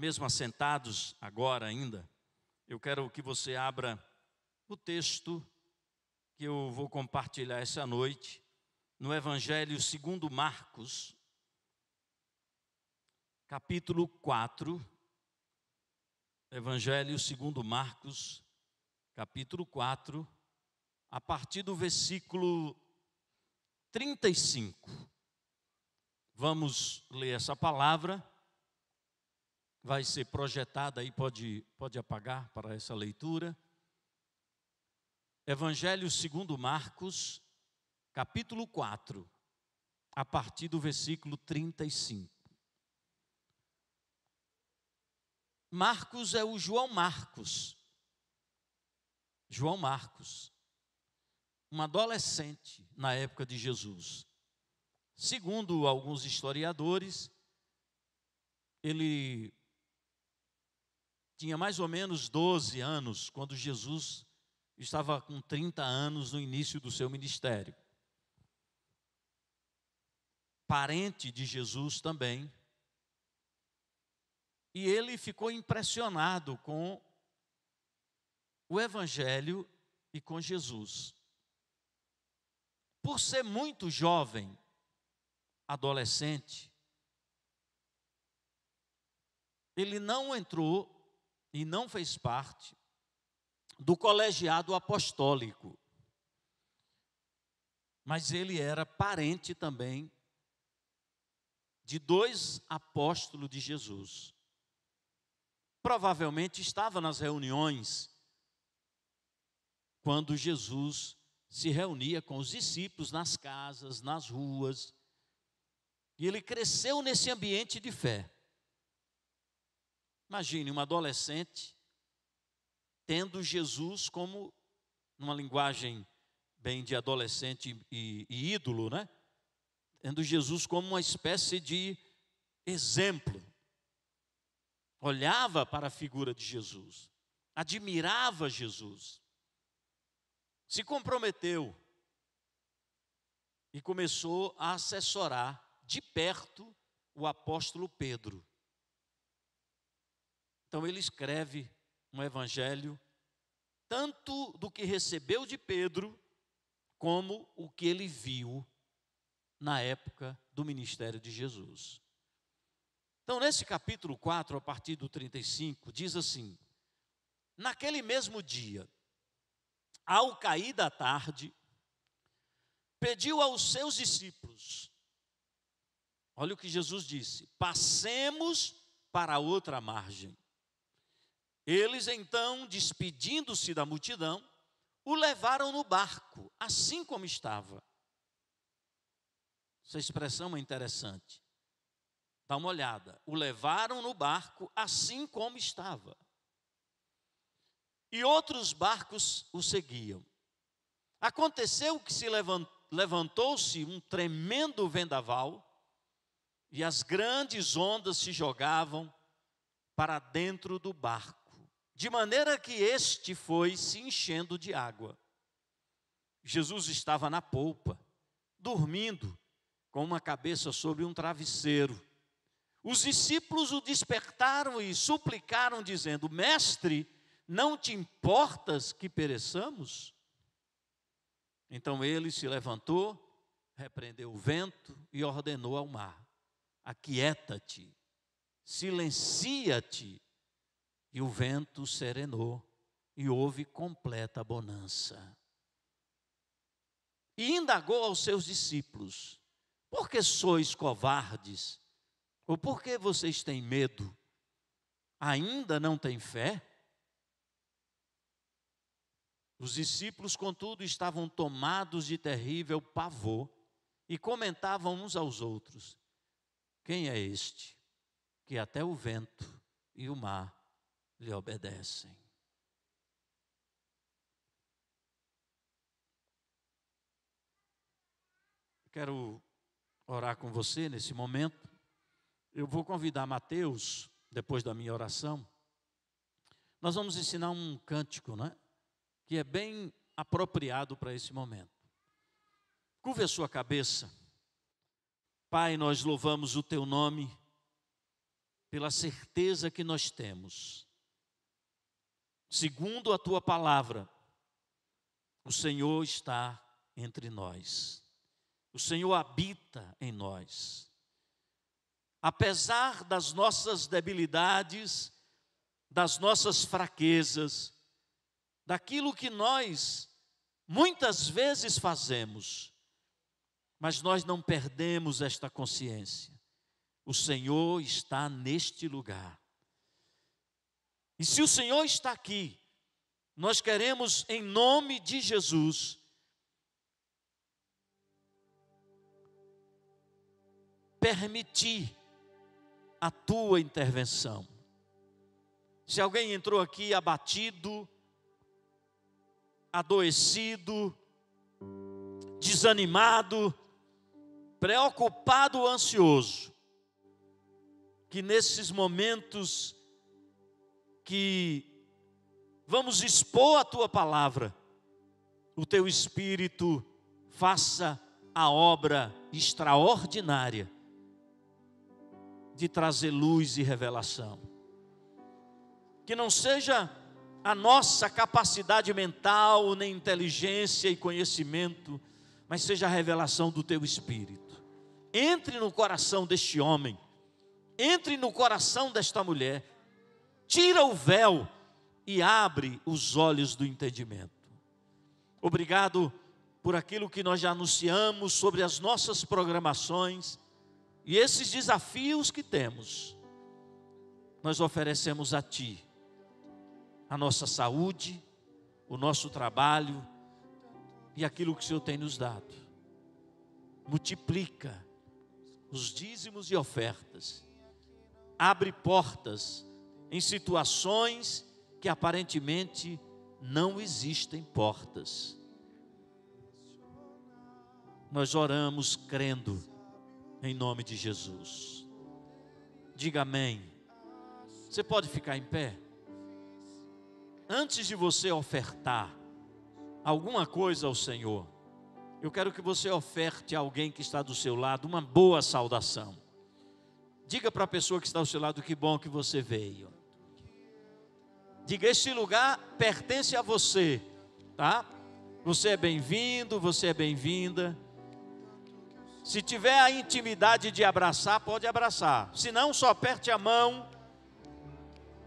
mesmo assentados agora ainda, eu quero que você abra o texto que eu vou compartilhar essa noite, no Evangelho segundo Marcos, capítulo 4. Evangelho segundo Marcos, capítulo 4, a partir do versículo 35. Vamos ler essa palavra. Vai ser projetada aí, pode apagar para essa leitura. Evangelho segundo Marcos, capítulo 4, a partir do versículo 35. Marcos é o João Marcos. João Marcos, um adolescente na época de Jesus. Segundo alguns historiadores, ele tinha mais ou menos 12 anos quando Jesus estava com 30 anos no início do seu ministério. Parente de Jesus também. E ele ficou impressionado com o Evangelho e com Jesus. Por ser muito jovem, adolescente, ele não entrou e não fez parte do colegiado apostólico. Mas ele era parente também de 2 apóstolos de Jesus. Provavelmente estava nas reuniões quando Jesus se reunia com os discípulos nas casas, nas ruas. E ele cresceu nesse ambiente de fé. Imagine um adolescente tendo Jesus como, numa linguagem bem de adolescente e ídolo, né? Tendo Jesus como uma espécie de exemplo. Olhava para a figura de Jesus, admirava Jesus, se comprometeu e começou a assessorar de perto o apóstolo Pedro. Então ele escreve um evangelho, tanto do que recebeu de Pedro, como o que ele viu na época do ministério de Jesus. Então, nesse capítulo 4, a partir do 35, diz assim: naquele mesmo dia, ao cair da tarde, pediu aos seus discípulos, olha o que Jesus disse: passemos para a outra margem. Eles então, despedindo-se da multidão, o levaram no barco, assim como estava. Essa expressão é interessante. Dá uma olhada. O levaram no barco, assim como estava. E outros barcos o seguiam. Aconteceu que se levantou-se um tremendo vendaval, e as grandes ondas se jogavam para dentro do barco, de maneira que este foi se enchendo de água. Jesus estava na polpa, dormindo, com uma cabeça sobre um travesseiro. Os discípulos o despertaram e suplicaram, dizendo: Mestre, não te importas que pereçamos? Então ele se levantou, repreendeu o vento e ordenou ao mar: aquieta-te, silencia-te. E o vento serenou e houve completa bonança. E indagou aos seus discípulos: por que sois covardes? Ou por que vocês têm medo? Ainda não têm fé? Os discípulos, contudo, estavam tomados de terrível pavor e comentavam uns aos outros: quem é este que até o vento e o mar lhe obedecem? Quero orar com você nesse momento. Eu vou convidar Mateus, depois da minha oração. Nós vamos ensinar um cântico, né? Que é bem apropriado para esse momento. Curve a sua cabeça. Pai, nós louvamos o teu nome pela certeza que nós temos. Segundo a tua palavra, o Senhor está entre nós. O Senhor habita em nós. Apesar das nossas debilidades, das nossas fraquezas, daquilo que nós muitas vezes fazemos, mas nós não perdemos esta consciência. O Senhor está neste lugar. E se o Senhor está aqui, nós queremos, em nome de Jesus, permitir a tua intervenção. Se alguém entrou aqui abatido, adoecido, desanimado, preocupado ou ansioso, que nesses momentos que vamos expor a tua palavra, o teu Espírito faça a obra extraordinária de trazer luz e revelação. Que não seja a nossa capacidade mental, nem inteligência e conhecimento, mas seja a revelação do teu Espírito. Entre no coração deste homem, entre no coração desta mulher, tira o véu e abre os olhos do entendimento. Obrigado por aquilo que nós já anunciamos sobre as nossas programações e esses desafios que temos. Nós oferecemos a Ti a nossa saúde, o nosso trabalho e aquilo que o Senhor tem nos dado. Multiplica os dízimos e ofertas. Abre portas em situações que aparentemente não existem portas. Nós oramos crendo em nome de Jesus. Diga amém. Você pode ficar em pé? Antes de você ofertar alguma coisa ao Senhor, eu quero que você oferte a alguém que está do seu lado uma boa saudação. Diga para a pessoa que está ao seu lado: que bom que você veio. Diga: este lugar pertence a você, tá? Você é bem-vindo, você é bem-vinda. Se tiver a intimidade de abraçar, pode abraçar. Se não, só aperte a mão.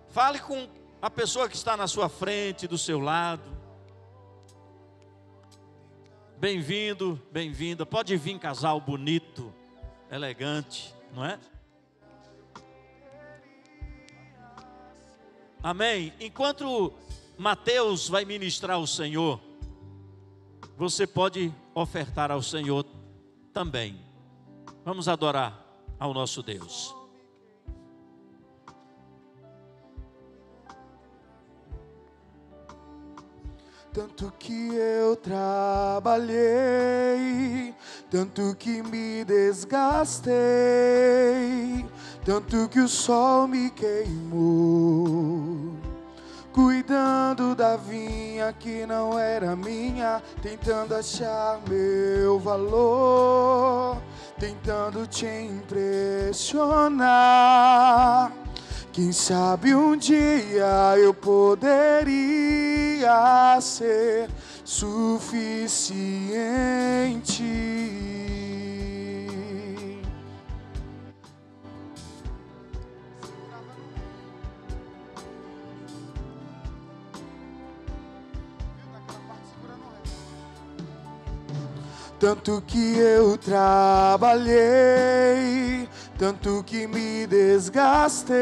Fale com a pessoa que está na sua frente, do seu lado. Bem-vindo, bem-vinda. Pode vir casal bonito, elegante, não é? Amém? Enquanto Mateus vai ministrar ao Senhor, você pode ofertar ao Senhor também. Vamos adorar ao nosso Deus. Tanto que eu trabalhei, tanto que me desgastei, tanto que o sol me queimou, cuidando da vinha que não era minha, tentando achar meu valor, tentando te impressionar. Quem sabe um dia eu poderia ser suficiente. Tanto que eu trabalhei, tanto que me desgastei,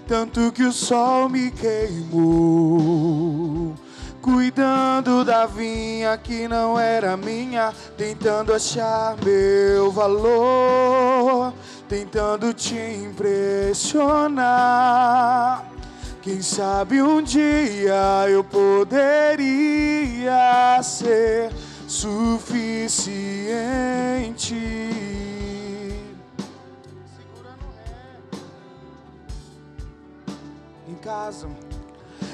tanto que o sol me queimou, cuidando da vinha que não era minha, tentando achar meu valor, tentando te impressionar. Quem sabe um dia eu poderia ser suficiente.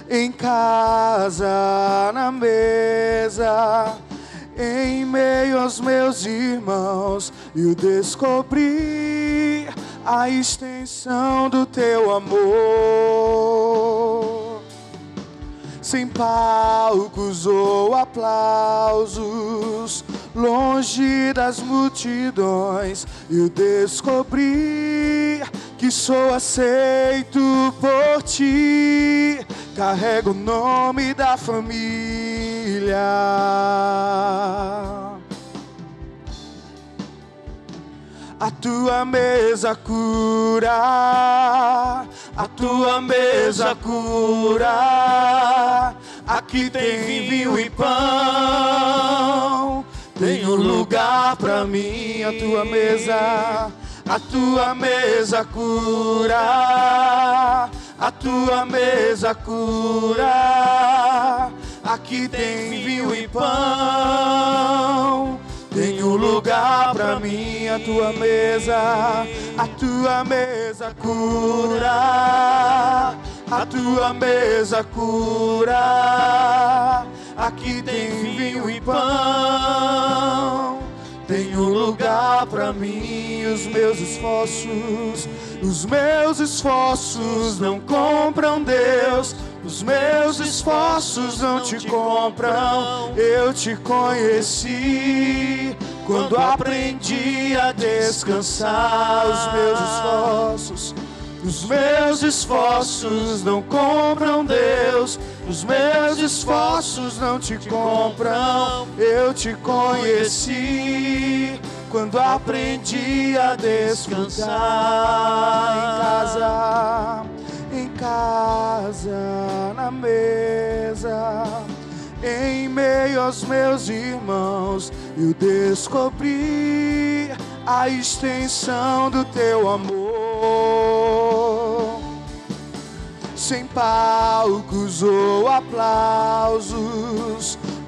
Em casa, na mesa, em meio aos meus irmãos, eu descobri a extensão do teu amor. Sem palcos ou aplausos, longe das multidões, eu descobri que sou aceito por ti. Carrego o nome da família. A tua mesa cura, a tua mesa cura. Aqui tem vinho e pão, tem um lugar pra mim. A tua mesa cura, a tua mesa cura. Aqui tem vinho e pão, tem um lugar pra mim. A tua mesa cura, a tua mesa cura. Aqui tem vinho e pão, tem um lugar pra mim. Os meus esforços não compram Deus. Os meus esforços não te compram. Eu te conheci quando aprendi a descansar. Os meus esforços não compram Deus. Os meus esforços não te compram. Eu te conheci quando aprendi a descansar. Em casa, na mesa, em meio aos meus irmãos, eu descobri a extensão do teu amor. Sem palcos ou aplausos,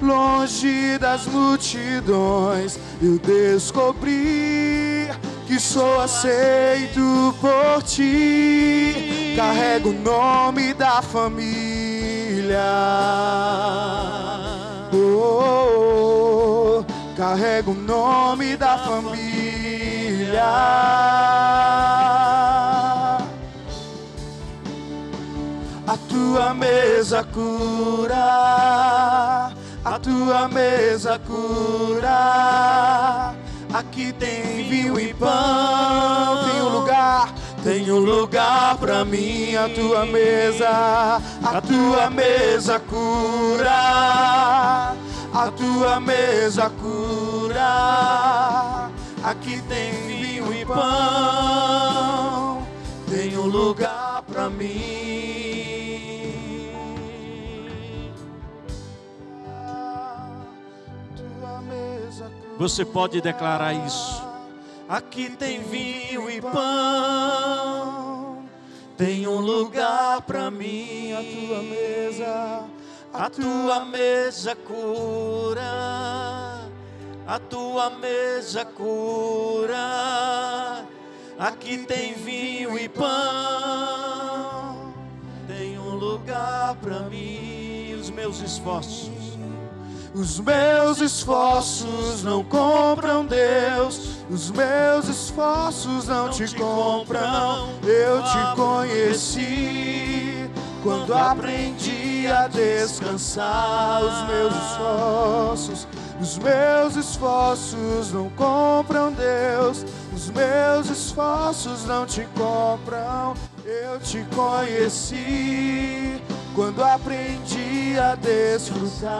longe das multidões, eu descobri que sou aceito por ti. Carrego o nome da família. Carrego o nome da família. A tua mesa cura, a tua mesa cura. Aqui tem vinho e pão, tem um lugar pra mim. A tua mesa cura, a tua mesa cura. Aqui tem vinho e pão, tem um lugar pra mim. Você pode declarar isso. Aqui tem vinho e pão, tem um lugar pra mim. A tua mesa cura, a tua mesa cura. Aqui tem vinho e pão, tem um lugar pra mim. Os meus esforços não compram Deus. Os meus esforços não te compram. Eu te conheci quando aprendi a descansar. Os meus esforços não compram Deus. Os meus esforços não te compram. Eu te conheci quando aprendi a desfrutar.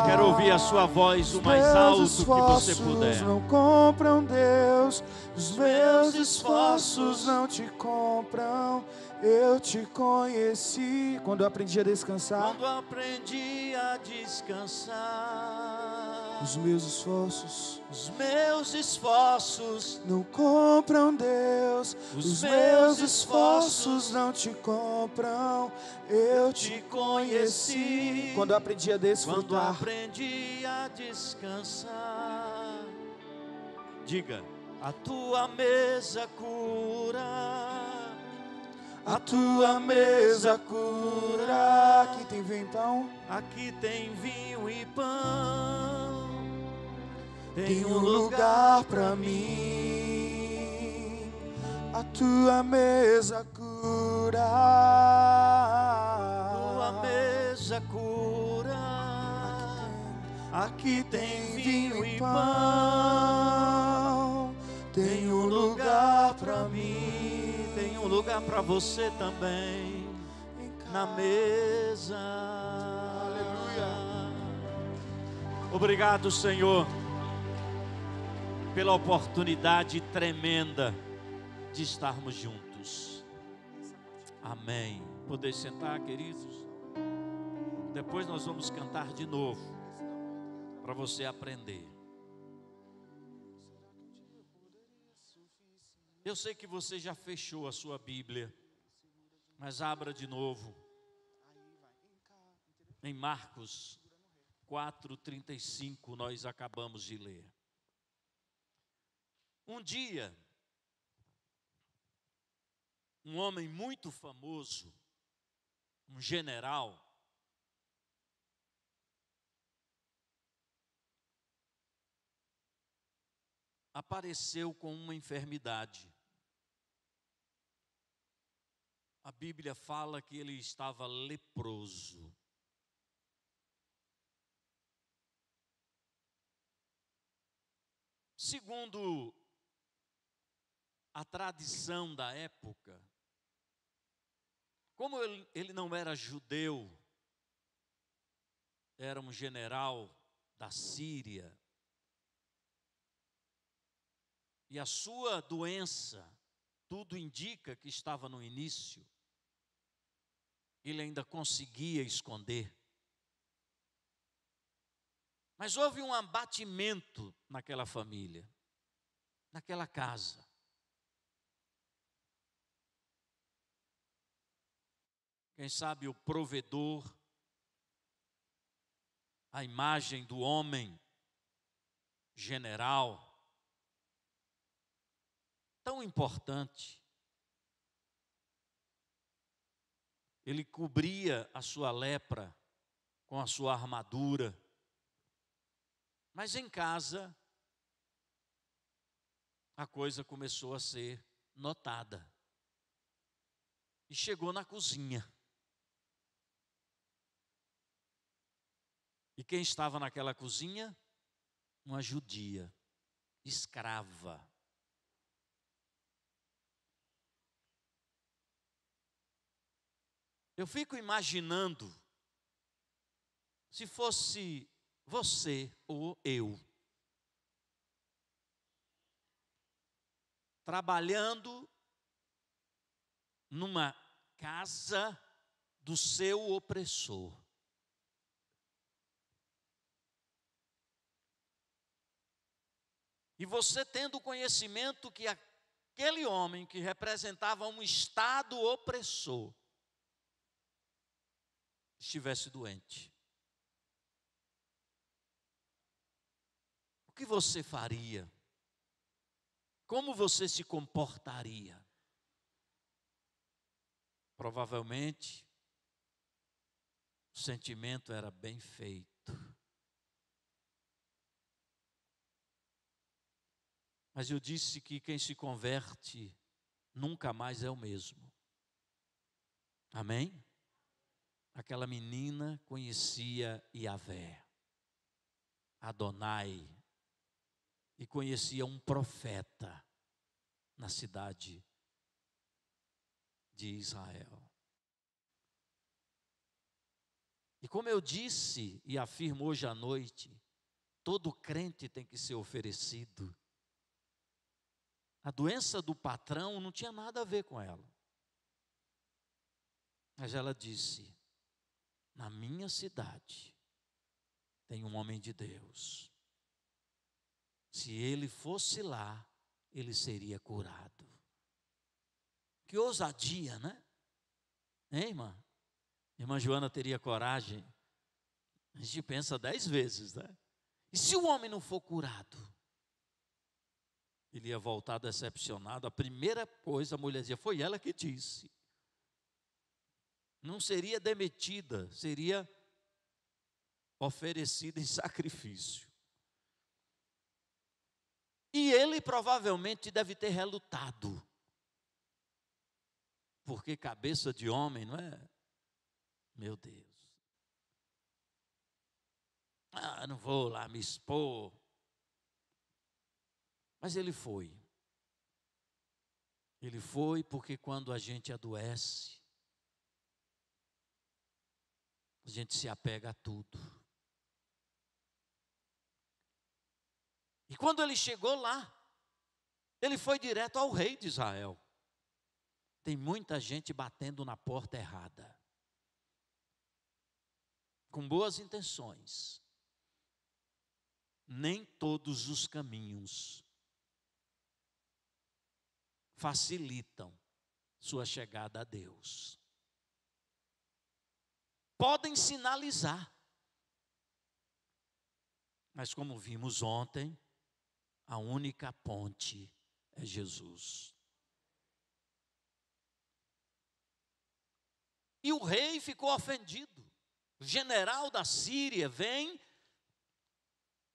Quero ouvir a sua voz o mais alto que você puder. Não compram Deus. Os meus esforços não te compram. Eu te conheci quando aprendi a descansar. Quando aprendi a descansar. Os meus esforços não compram Deus. Os meus esforços não te compram. Eu te conheci quando aprendi a desfrutar. Quando aprendi a descansar. Diga: a tua mesa cura. A tua mesa cura. Aqui tem vinho e pão. Aqui tem vinho e pão. Tem um lugar pra mim. a tua mesa cura. Tua mesa cura. Aqui tem vinho e pão. Tem um lugar pra mim, tem um lugar para você também. Na mesa. Aleluia. Obrigado, Senhor, pela oportunidade tremenda de estarmos juntos. Amém. Poder sentar, queridos. Depois nós vamos cantar de novo, para você aprender. Eu sei que você já fechou a sua Bíblia, mas abra de novo em Marcos 4:35, nós acabamos de ler. Um dia, um homem muito famoso, um general, apareceu com uma enfermidade. A Bíblia fala que ele estava leproso. Segundo a tradição da época, como ele não era judeu, era um general da Síria, e a sua doença, tudo indica que estava no início, ele ainda conseguia esconder. Mas houve um abatimento naquela família, naquela casa. Quem sabe o provedor, a imagem do homem general, tão importante. Ele cobria a sua lepra com a sua armadura. Mas em casa, a coisa começou a ser notada. E chegou na cozinha. E quem estava naquela cozinha? Uma judia, escrava. Eu fico imaginando, se fosse você ou eu, trabalhando numa casa do seu opressor. E você tendo conhecimento que aquele homem que representava um estado opressor estivesse doente. O que você faria? Como você se comportaria? Provavelmente, o sentimento era bem feito. Mas eu disse que quem se converte nunca mais é o mesmo. Amém? Aquela menina conhecia Yahvé, Adonai, e conhecia um profeta na cidade de Israel. E como eu disse e afirmo hoje à noite, todo crente tem que ser oferecido. A doença do patrão não tinha nada a ver com ela. Mas ela disse: na minha cidade tem um homem de Deus. Se ele fosse lá, ele seria curado. Que ousadia, né? Hein, irmã? Irmã Joana teria coragem? A gente pensa 10 vezes, né? E se o homem não for curado? Ele ia voltar decepcionado. A primeira coisa a mulher dizia, foi ela que disse. Não seria demitida, seria oferecida em sacrifício. E ele provavelmente deve ter relutado. porque cabeça de homem, não é? Meu Deus. Não vou lá me expor. Mas ele foi. Ele foi porque quando a gente adoece, a gente se apega a tudo. E quando ele chegou lá, ele foi direto ao rei de Israel. Tem muita gente batendo na porta errada, com boas intenções. Nem todos os caminhos facilitam sua chegada a Deus. Podem sinalizar, mas como vimos ontem, a única ponte é Jesus. E o rei ficou ofendido. O general da Síria vem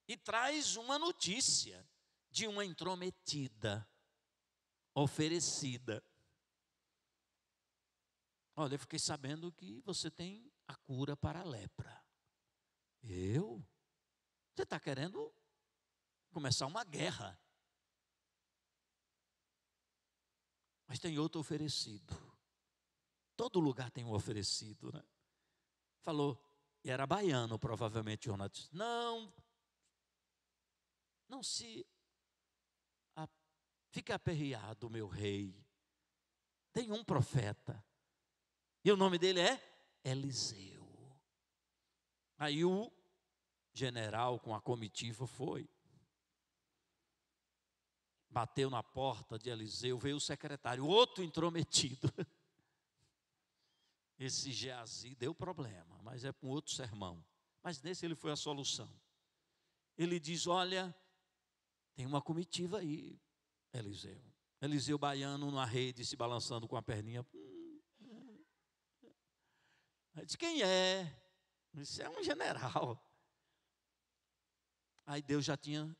e traz uma notícia de uma intrometida oferecida. Olha, eu fiquei sabendo que você tem a cura para a lepra. Eu? Você está querendo começar uma guerra. Mas tem outro oferecido. Todo lugar tem um oferecido, né? Falou, e era baiano provavelmente, Jonas. Não se fique aperreado, meu rei. Tem um profeta. E o nome dele é Eliseu. Aí o general com a comitiva foi. Bateu na porta de Eliseu, veio o secretário, outro intrometido. Esse Geazi deu problema, mas é para um outro sermão. Mas nesse ele foi a solução. Ele diz, olha, tem uma comitiva aí, Eliseu. Eliseu baiano na rede, se balançando com a perninha. Aí disse, quem é? Isso é um general. Aí Deus já tinha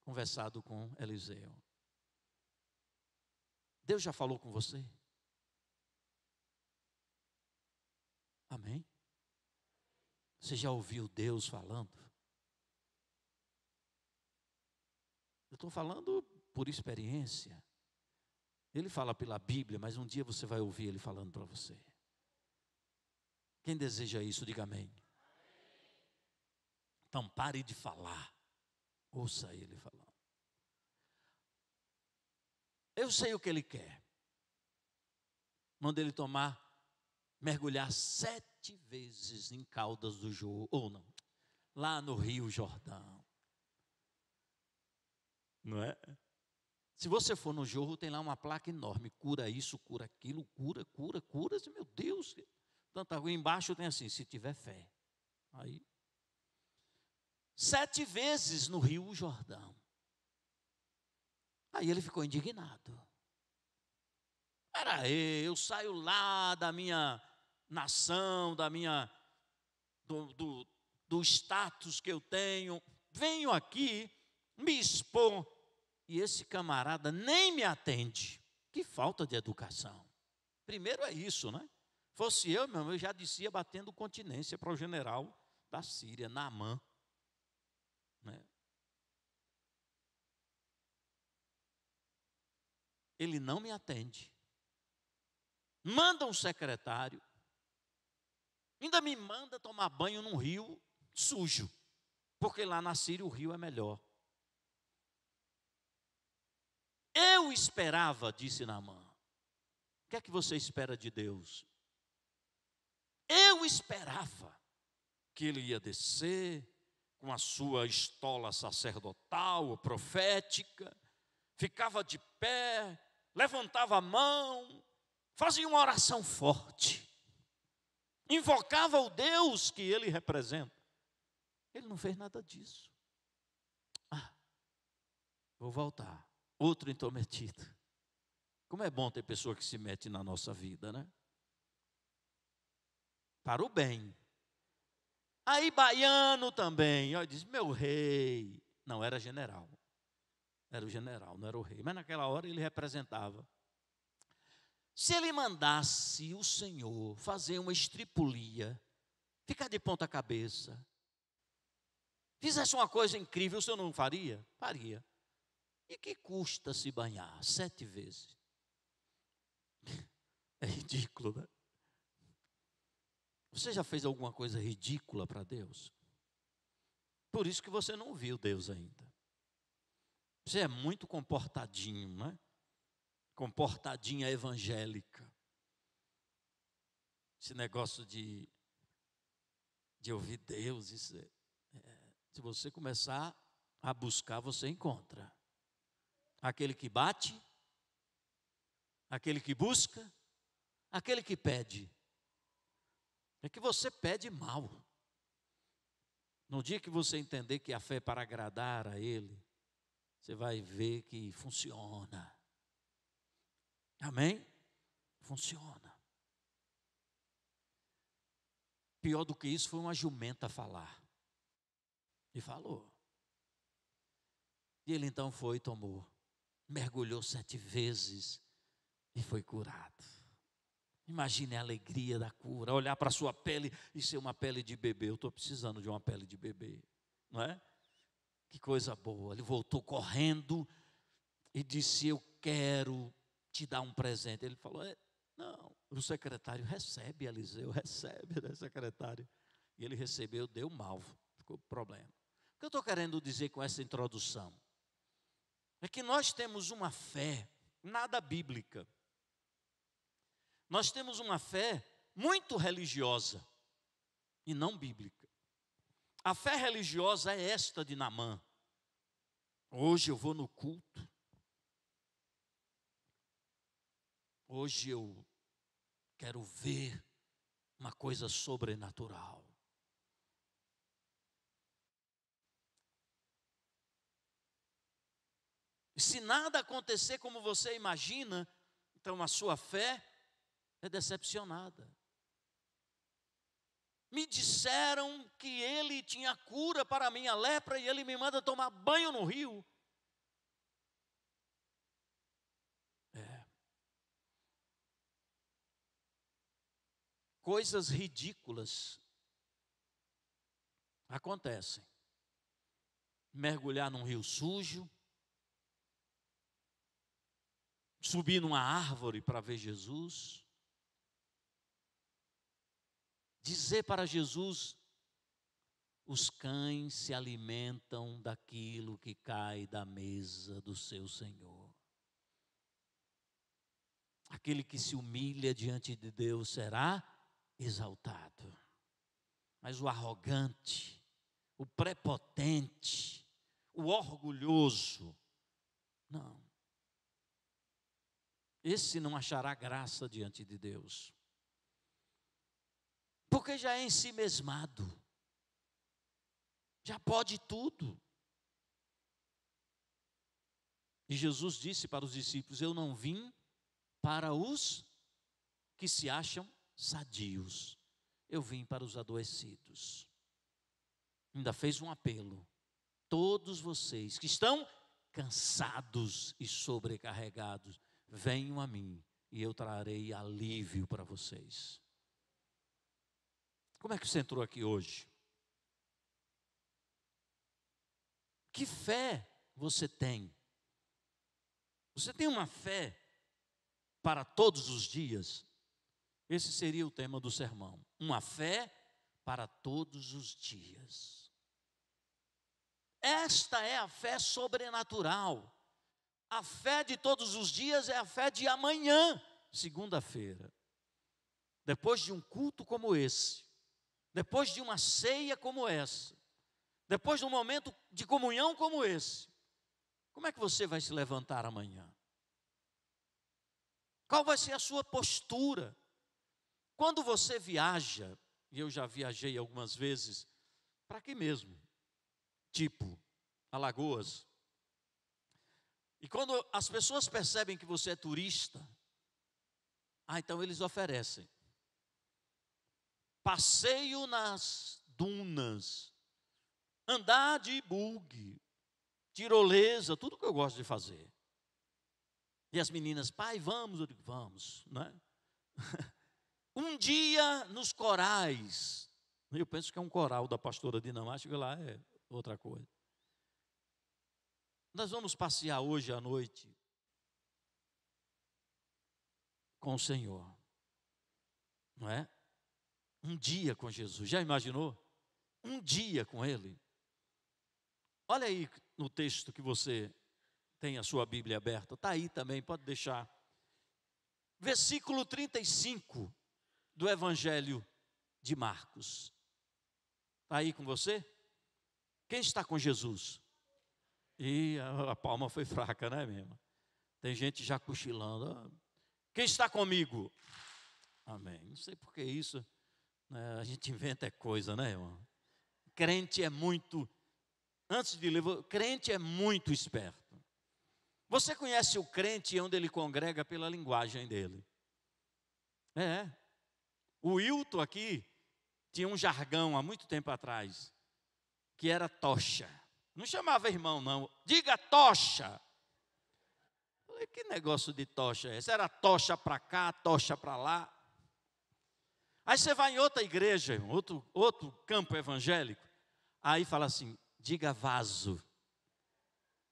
conversado com Eliseu. Deus já falou com você? Amém? Você já ouviu Deus falando? Eu estou falando por experiência. Ele fala pela Bíblia, mas um dia você vai ouvir ele falando para você. Quem deseja isso, diga amém. Então pare de falar. Ouça ele falando. Eu sei o que ele quer. Manda ele mergulhar 7 vezes em Caldas do Jorro, ou não, lá no Rio Jordão. Não é? Se você for no Jorro, tem lá uma placa enorme, cura isso, cura aquilo, cura. Meu Deus, tanta água. Embaixo tem assim, se tiver fé. Aí, 7 vezes no Rio Jordão. Aí ele ficou indignado. Eu saio lá da minha nação, do status que eu tenho, venho aqui me expor, e esse camarada nem me atende. Que falta de educação. Primeiro é isso, né? Fosse eu, meu irmão, eu já descia batendo continência para o general da Síria, Naamã. Né? Ele não me atende. Manda um secretário. Ainda me manda tomar banho num rio sujo. Porque lá na Síria o rio é melhor. Eu esperava, disse Naamã. O que é que você espera de Deus? Eu esperava que ele ia descer com a sua estola sacerdotal, profética, ficava de pé, levantava a mão, fazia uma oração forte, invocava o Deus que ele representa. Ele não fez nada disso. Vou voltar. Outro intrometido. Como é bom ter pessoa que se mete na nossa vida, né? Para o bem. Aí baiano também, diz, meu rei. Não, era general. Era o general, não era o rei. Mas naquela hora ele representava. Se ele mandasse o Senhor fazer uma estripulia, ficar de ponta cabeça, fizesse uma coisa incrível, o Senhor não faria? Faria. E que custa se banhar 7 vezes? É ridículo, né? Você já fez alguma coisa ridícula para Deus? Por isso que você não viu Deus ainda. Você é muito comportadinho, né? Comportadinha evangélica. Esse negócio de ouvir Deus, se você começar a buscar, você encontra. Aquele que bate, aquele que busca, aquele que pede. É que você pede mal. No dia que você entender que a fé é para agradar a Ele, você vai ver que funciona. Amém? Funciona. Pior do que isso foi uma jumenta falar. E falou. E ele então foi e tomou. Mergulhou 7 vezes e foi curado. Imagine a alegria da cura, olhar para a sua pele e ser uma pele de bebê. Eu estou precisando de uma pele de bebê, não é? Que coisa boa. Ele voltou correndo e disse: eu quero te dar um presente. Ele falou: não, o secretário recebe, Eliseu, recebe, né, secretário. E ele recebeu, deu mal, ficou problema. O que eu estou querendo dizer com essa introdução? É que nós temos uma fé nada bíblica. Nós temos uma fé muito religiosa e não bíblica. A fé religiosa é esta de Naamã. Hoje eu vou no culto. Hoje eu quero ver uma coisa sobrenatural. E se nada acontecer como você imagina, então a sua fé é decepcionada. Me disseram que ele tinha cura para a minha lepra e ele me manda tomar banho no rio. Coisas ridículas acontecem. Mergulhar num rio sujo, subir numa árvore para ver Jesus, dizer para Jesus: os cães se alimentam daquilo que cai da mesa do seu Senhor. Aquele que se humilha diante de Deus será exaltado. Mas o arrogante, o prepotente, o orgulhoso, não. Esse não achará graça diante de Deus. Porque já é ensimesmado. Já pode tudo. E Jesus disse para os discípulos: eu não vim para os que se acham sadios. Eu vim para os adoecidos. Ainda fez um apelo. Todos vocês que estão cansados e sobrecarregados, venham a mim e eu trarei alívio para vocês. Como é que você entrou aqui hoje? Que fé você tem? Você tem uma fé para todos os dias? Esse seria o tema do sermão. Uma fé para todos os dias. Esta é a fé sobrenatural. A fé de todos os dias é a fé de amanhã, segunda-feira. Depois de um culto como esse, depois de uma ceia como essa, depois de um momento de comunhão como esse, como é que você vai se levantar amanhã? Qual vai ser a sua postura? Quando você viaja, e eu já viajei algumas vezes, para aqui mesmo, tipo Alagoas, e quando as pessoas percebem que você é turista, então eles oferecem passeio nas dunas, andar de buggy, tirolesa, tudo que eu gosto de fazer. E as meninas, pai, vamos? Eu digo, vamos, né? Um dia nos corais, eu penso que é um coral da pastora Dinamarca, lá é outra coisa. Nós vamos passear hoje à noite com o Senhor, não é? Um dia com Jesus, já imaginou? Um dia com Ele. Olha aí no texto que você tem a sua Bíblia aberta, está aí também, pode deixar. Versículo 35 do Evangelho de Marcos. Está aí com você? Quem está com Jesus? E a palma foi fraca, né, mesmo? Tem gente já cochilando. Quem está comigo? Amém. Não sei por que isso, né? A gente inventa coisa, né, irmão? Crente é muito, antes de ler, crente é muito esperto. Você conhece o crente onde ele congrega pela linguagem dele. O Wilton aqui tinha um jargão há muito tempo atrás, que era tocha. Não chamava irmão, não. Diga tocha. Falei, que negócio de tocha é esse? Era tocha para cá, tocha para lá. Aí você vai em outra igreja, outro campo evangélico, aí fala assim, diga vaso.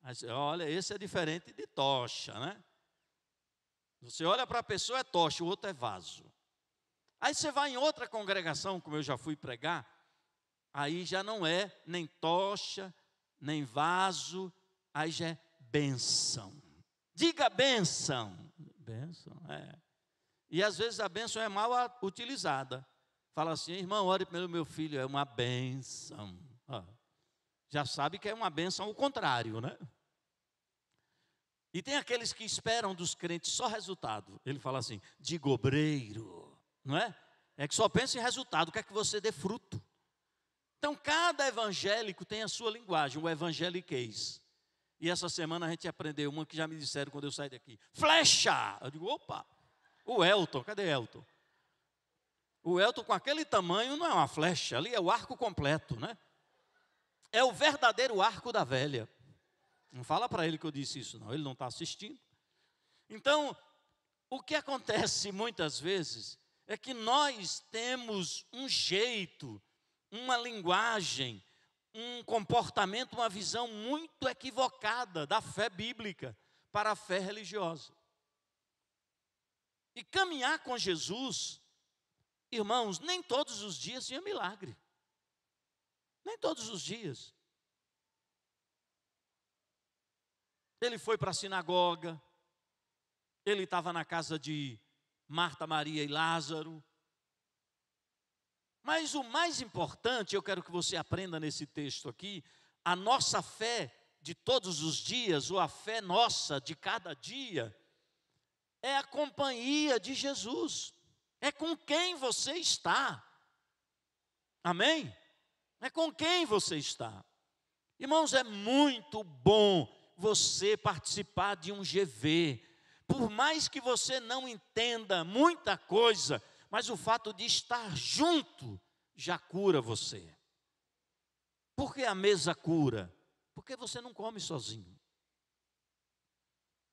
Aí você, olha, esse é diferente de tocha, né? Você olha para a pessoa, é tocha, o outro é vaso. Aí você vai em outra congregação, como eu já fui pregar, aí já não é nem tocha, nem vaso, aí já é bênção. Diga bênção. Bênção, é. E às vezes a bênção é mal utilizada. Fala assim, irmão, ore pelo meu filho, é uma bênção. Já sabe que é uma bênção ao contrário, né? E tem aqueles que esperam dos crentes só resultado. Ele fala assim, diga obreiro, não é? É que só pensa em resultado, quer que você dê fruto. Então, cada evangélico tem a sua linguagem, o evangeliquez. E essa semana a gente aprendeu uma que já me disseram quando eu saí daqui. Flecha! Eu digo, opa! O Elton, cadê Elton? O Elton com aquele tamanho não é uma flecha, ali é o arco completo, né? É o verdadeiro arco da velha. Não fala para ele que eu disse isso, não. Ele não está assistindo. Então, o que acontece muitas vezes é que nós temos um jeito, uma linguagem, um comportamento, uma visão muito equivocada da fé bíblica para a fé religiosa. E caminhar com Jesus, irmãos, nem todos os dias tinha milagre. Nem todos os dias. Ele foi para a sinagoga, ele estava na casa de Marta, Maria e Lázaro. Mas o mais importante, eu quero que você aprenda nesse texto aqui, a nossa fé de todos os dias, ou a fé nossa de cada dia, é a companhia de Jesus. É com quem você está. Amém? É com quem você está. Irmãos, é muito bom você participar de um GV. Por mais que você não entenda muita coisa, mas o fato de estar junto já cura você. Por que a mesa cura? Porque você não come sozinho.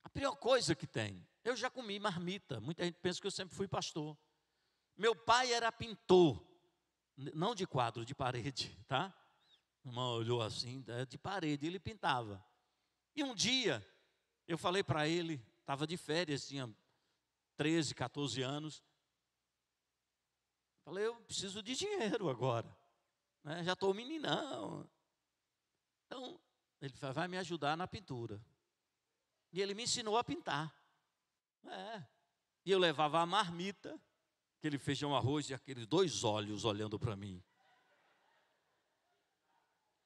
A pior coisa que tem, eu já comi marmita. Muita gente pensa que eu sempre fui pastor. Meu pai era pintor, não de quadro, de parede, tá? O irmão olhou assim, de parede, ele pintava. E um dia, eu falei para ele, estava de férias, tinha 13, 14 anos. Falei, eu preciso de dinheiro agora, né? Já estou meninão. Então, ele falou, vai me ajudar na pintura. E ele me ensinou a pintar. E eu levava a marmita, aquele feijão arroz e aqueles 2 olhos olhando para mim.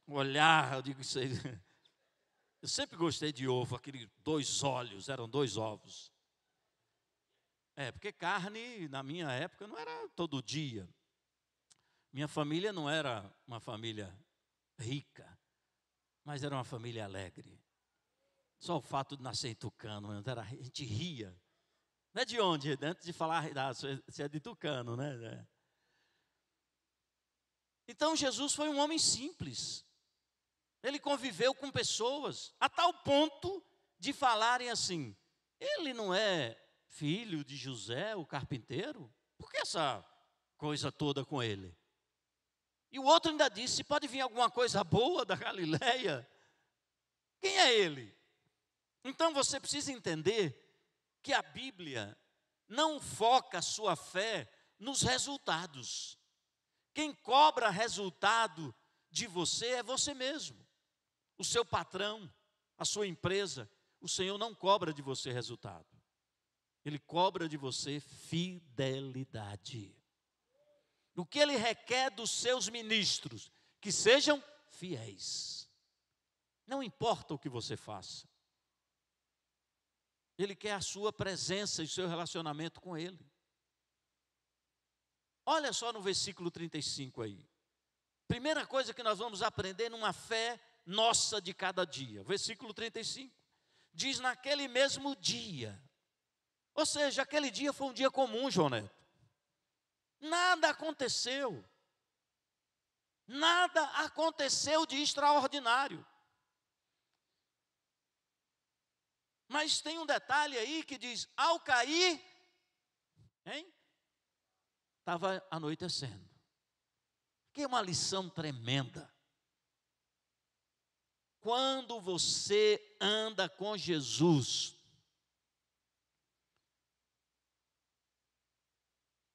Olhar, eu digo isso aí. Eu sempre gostei de ovo, aqueles 2 olhos, eram 2 ovos. Porque carne, na minha época, não era todo dia. Minha família não era uma família rica, mas era uma família alegre. Só o fato de nascer em Tucano, a gente ria. Não é de onde? Antes de falar, você é de Tucano, né? Então, Jesus foi um homem simples. Ele conviveu com pessoas, a tal ponto de falarem assim, Ele não é filho de José, o carpinteiro? Por que essa coisa toda com ele? E o outro ainda disse: pode vir alguma coisa boa da Galileia? Quem é ele? Então você precisa entender que a Bíblia não foca a sua fé nos resultados. Quem cobra resultado de você é você mesmo, o seu patrão, a sua empresa. O Senhor não cobra de você resultado. Ele cobra de você fidelidade. O que Ele requer dos seus ministros? Que sejam fiéis. Não importa o que você faça. Ele quer a sua presença e o seu relacionamento com Ele. Olha só no versículo 35 aí. Primeira coisa que nós vamos aprender numa fé nossa de cada dia. Versículo 35. Diz: naquele mesmo dia. Ou seja, aquele dia foi um dia comum, João Neto. Nada aconteceu. Nada aconteceu de extraordinário. Mas tem um detalhe aí que diz: ao cair, estava anoitecendo. Que é uma lição tremenda. Quando você anda com Jesus,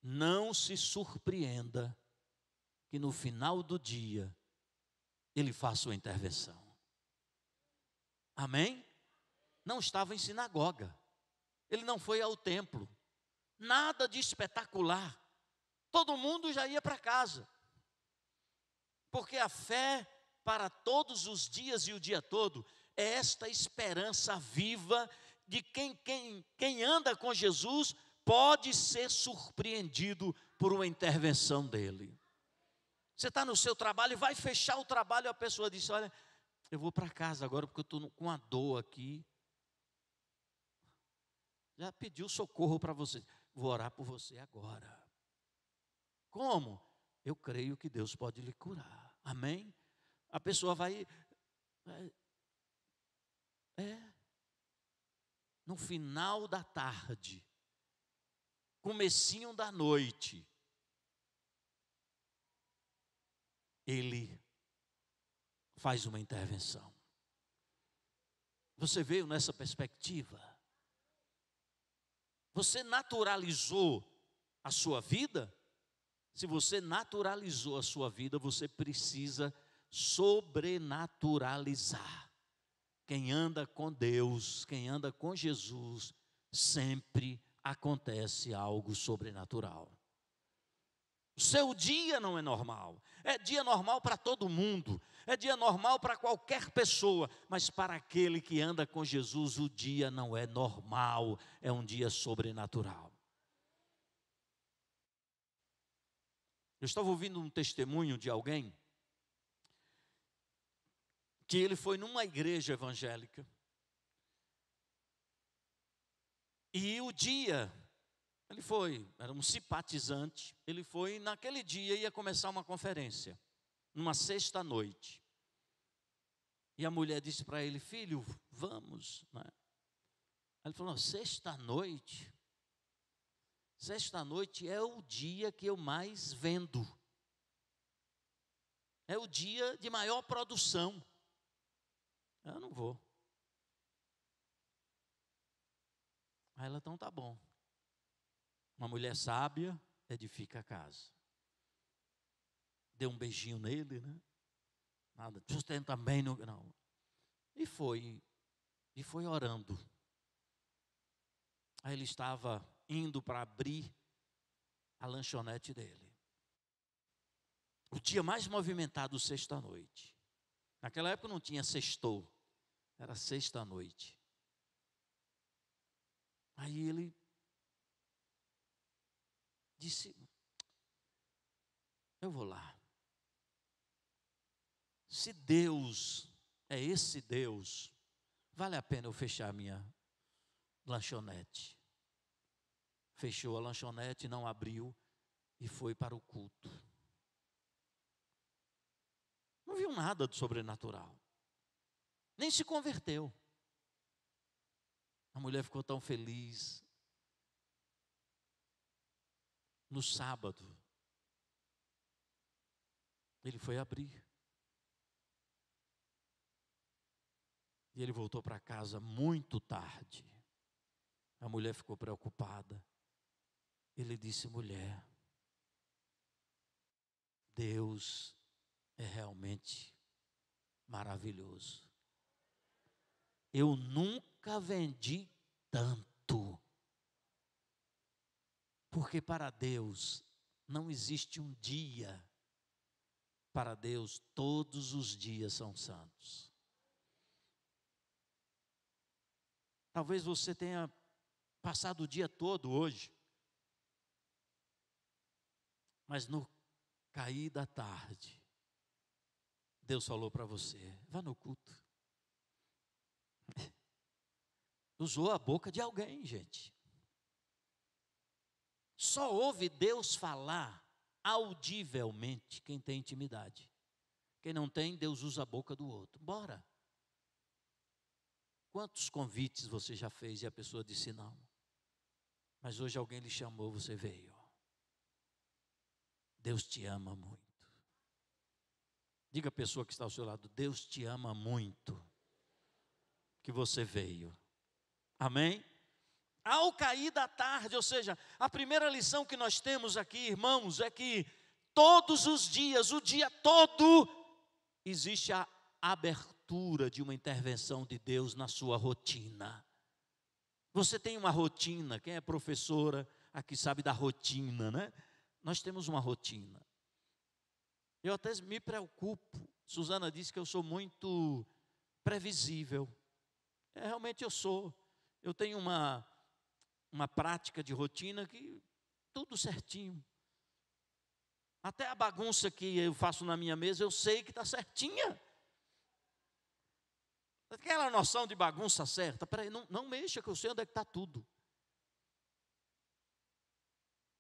não se surpreenda que no final do dia Ele faça uma intervenção. Amém? Não estava em sinagoga, ele não foi ao templo, nada de espetacular, todo mundo já ia para casa, porque a fé para todos os dias e o dia todo é esta esperança viva de quem anda com Jesus pode ser surpreendido por uma intervenção dele. Você está no seu trabalho e vai fechar o trabalho, e a pessoa diz: olha, eu vou para casa agora porque eu estou com uma dor aqui. Já pediu socorro para você. Vou orar por você agora. Como? Eu creio que Deus pode lhe curar. Amém? A pessoa vai no final da tarde, comecinho da noite, ele faz uma intervenção. Você veio nessa perspectiva? Você naturalizou a sua vida? Se você naturalizou a sua vida, você precisa sobrenaturalizar. Quem anda com Deus, quem anda com Jesus, sempre acontece algo sobrenatural. O seu dia não é normal. É dia normal para todo mundo. É dia normal para qualquer pessoa. Mas para aquele que anda com Jesus, o dia não é normal. É um dia sobrenatural. Eu estava ouvindo um testemunho de alguém que ele foi numa igreja evangélica. E o dia... Ele foi, era um simpatizante, ele foi, naquele dia ia começar uma conferência, numa sexta-noite. E a mulher disse para ele: filho, vamos. Né? Ele falou: sexta-noite? Sexta-noite é o dia que eu mais vendo. É o dia de maior produção. Eu não vou. Aí ela: então tá bom. Uma mulher sábia edifica a casa. Deu um beijinho nele, né? Nada, você também não. E foi orando. Aí ele estava indo para abrir a lanchonete dele. O dia mais movimentado, sexta-noite. Naquela época não tinha sextou, era sexta-noite. Aí ele disse: eu vou lá. Se Deus é esse Deus, vale a pena eu fechar a minha lanchonete. Fechou a lanchonete, não abriu e foi para o culto. Não viu nada de sobrenatural. Nem se converteu. A mulher ficou tão feliz. No sábado, ele foi abrir. E ele voltou para casa muito tarde. A mulher ficou preocupada. Ele disse: mulher, Deus é realmente maravilhoso. Eu nunca vendi tanto. Porque para Deus não existe um dia. Para Deus todos os dias são santos. Talvez você tenha passado o dia todo hoje, mas no cair da tarde, Deus falou para você: vá no culto. Usou a boca de alguém, gente. Só ouve Deus falar audivelmente quem tem intimidade. Quem não tem, Deus usa a boca do outro. Bora. Quantos convites você já fez e a pessoa disse não? Mas hoje alguém lhe chamou, você veio. Deus te ama muito. Diga à pessoa que está ao seu lado: Deus te ama muito, que você veio. Amém? Ao cair da tarde, ou seja, a primeira lição que nós temos aqui, irmãos, é que todos os dias, o dia todo, existe a abertura de uma intervenção de Deus na sua rotina. Você tem uma rotina, quem é professora aqui sabe da rotina, né? Nós temos uma rotina. Eu até me preocupo. Suzana disse que eu sou muito previsível. Realmente eu sou. Eu tenho uma prática de rotina que tudo certinho. Até a bagunça que eu faço na minha mesa, eu sei que está certinha. Aquela noção de bagunça certa. Peraí, não mexa que eu sei onde é que está tudo.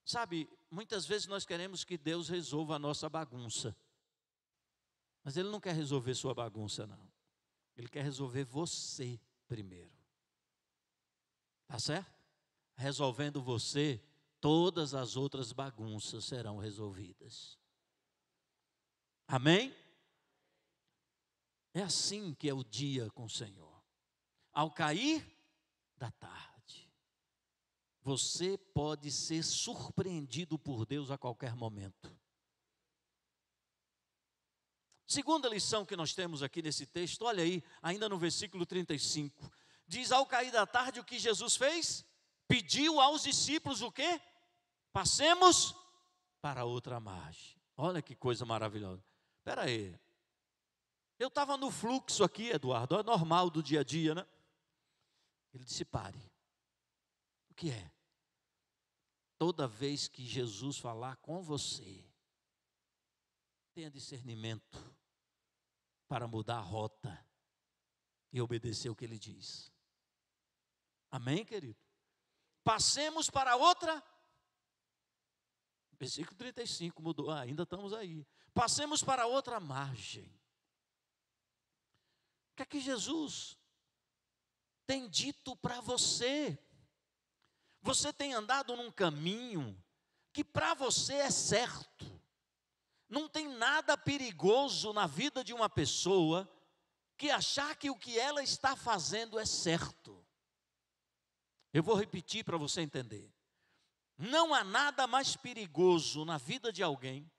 Sabe, muitas vezes nós queremos que Deus resolva a nossa bagunça. Mas Ele não quer resolver sua bagunça, não. Ele quer resolver você primeiro. Tá certo? Resolvendo você, todas as outras bagunças serão resolvidas. Amém? É assim que é o dia com o Senhor. Ao cair da tarde, você pode ser surpreendido por Deus a qualquer momento. Segunda lição que nós temos aqui nesse texto, olha aí, ainda no versículo 35. Diz: ao cair da tarde, o que Jesus fez? Pediu aos discípulos o quê? Passemos para outra margem. Olha que coisa maravilhosa. Espera aí. Eu estava no fluxo aqui, Eduardo, é normal do dia a dia, né? Ele disse: pare. O que é? Toda vez que Jesus falar com você, tenha discernimento para mudar a rota e obedecer o que Ele diz. Amém, querido? Passemos para outra. Versículo 35 mudou, ainda estamos aí. Passemos para outra margem. O que é que Jesus tem dito para você? Você tem andado num caminho que para você é certo. Não tem nada perigoso na vida de uma pessoa que achar que o que ela está fazendo é certo. Eu vou repetir para você entender. Não há nada mais perigoso na vida de alguém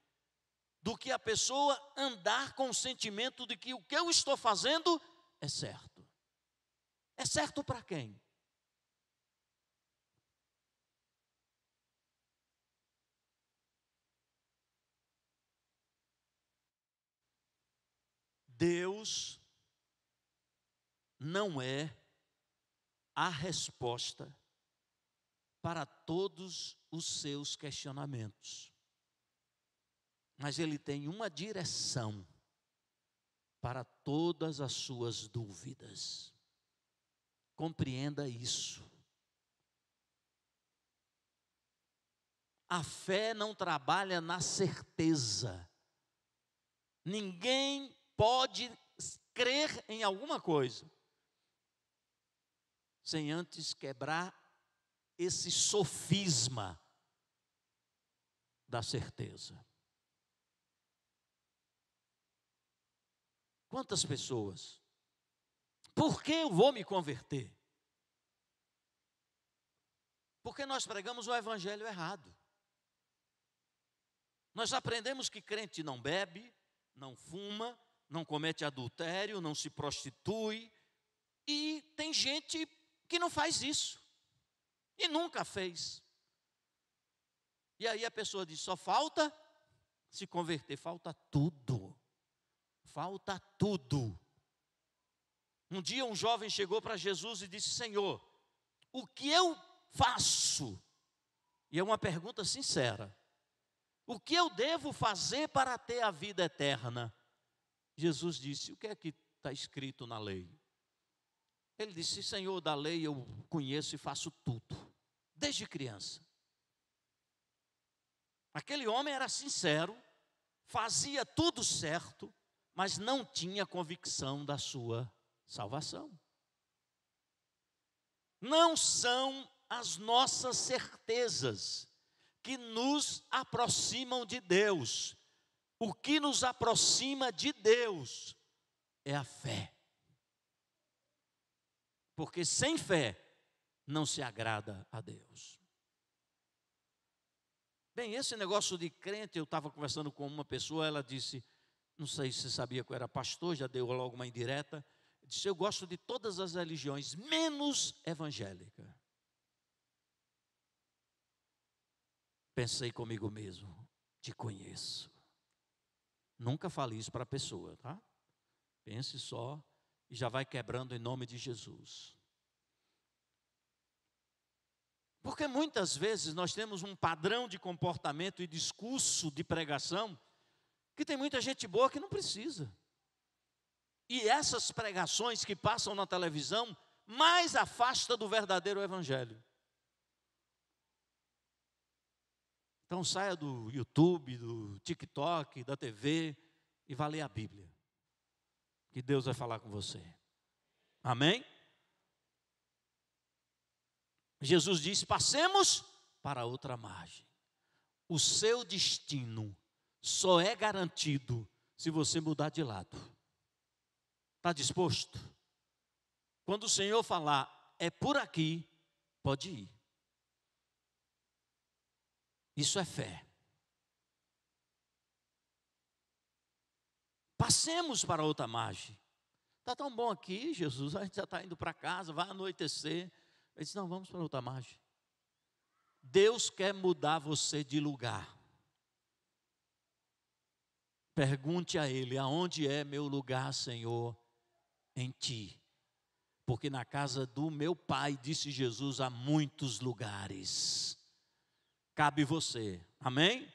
do que a pessoa andar com o sentimento de que o que eu estou fazendo é certo. É certo para quem? Deus não é a resposta para todos os seus questionamentos. Mas Ele tem uma direção para todas as suas dúvidas. Compreenda isso. A fé não trabalha na certeza. Ninguém pode crer em alguma coisa sem antes quebrar esse sofisma da certeza. Quantas pessoas? Por que eu vou me converter? Porque nós pregamos o evangelho errado. Nós aprendemos que crente não bebe, não fuma, não comete adultério, não se prostitui. E tem gente que não faz isso. E nunca fez. E aí a pessoa diz, só falta se converter. Falta tudo. Falta tudo. Um dia um jovem chegou para Jesus e disse, Senhor, o que eu faço? E é uma pergunta sincera. O que eu devo fazer para ter a vida eterna? Jesus disse, o que é que está escrito na lei? Ele disse, Senhor, da lei eu conheço e faço tudo, desde criança. Aquele homem era sincero, fazia tudo certo, mas não tinha convicção da sua salvação. Não são as nossas certezas que nos aproximam de Deus. O que nos aproxima de Deus é a fé. Porque sem fé não se agrada a Deus. Bem, esse negócio de crente, eu estava conversando com uma pessoa, ela disse, não sei se você sabia que eu era pastor, já deu logo uma indireta, disse, eu gosto de todas as religiões, menos evangélica. Pensei comigo mesmo, te conheço. Nunca fale isso para a pessoa, tá? Pense só e já vai quebrando em nome de Jesus. Porque muitas vezes nós temos um padrão de comportamento e discurso de pregação que tem muita gente boa que não precisa. E essas pregações que passam na televisão mais afasta do verdadeiro evangelho. Então saia do YouTube, do TikTok, da TV e vá ler a Bíblia. Que Deus vai falar com você. Amém? Jesus disse, passemos para outra margem. O seu destino só é garantido se você mudar de lado. Está disposto? Quando o Senhor falar, é por aqui, pode ir. Isso é fé. Passemos para outra margem. Está tão bom aqui, Jesus, a gente já está indo para casa, vai anoitecer. Ele disse, não, vamos para outra margem. Deus quer mudar você de lugar. Pergunte a Ele, aonde é meu lugar, Senhor, em Ti? Porque na casa do meu Pai, disse Jesus, há muitos lugares. Cabe você, amém?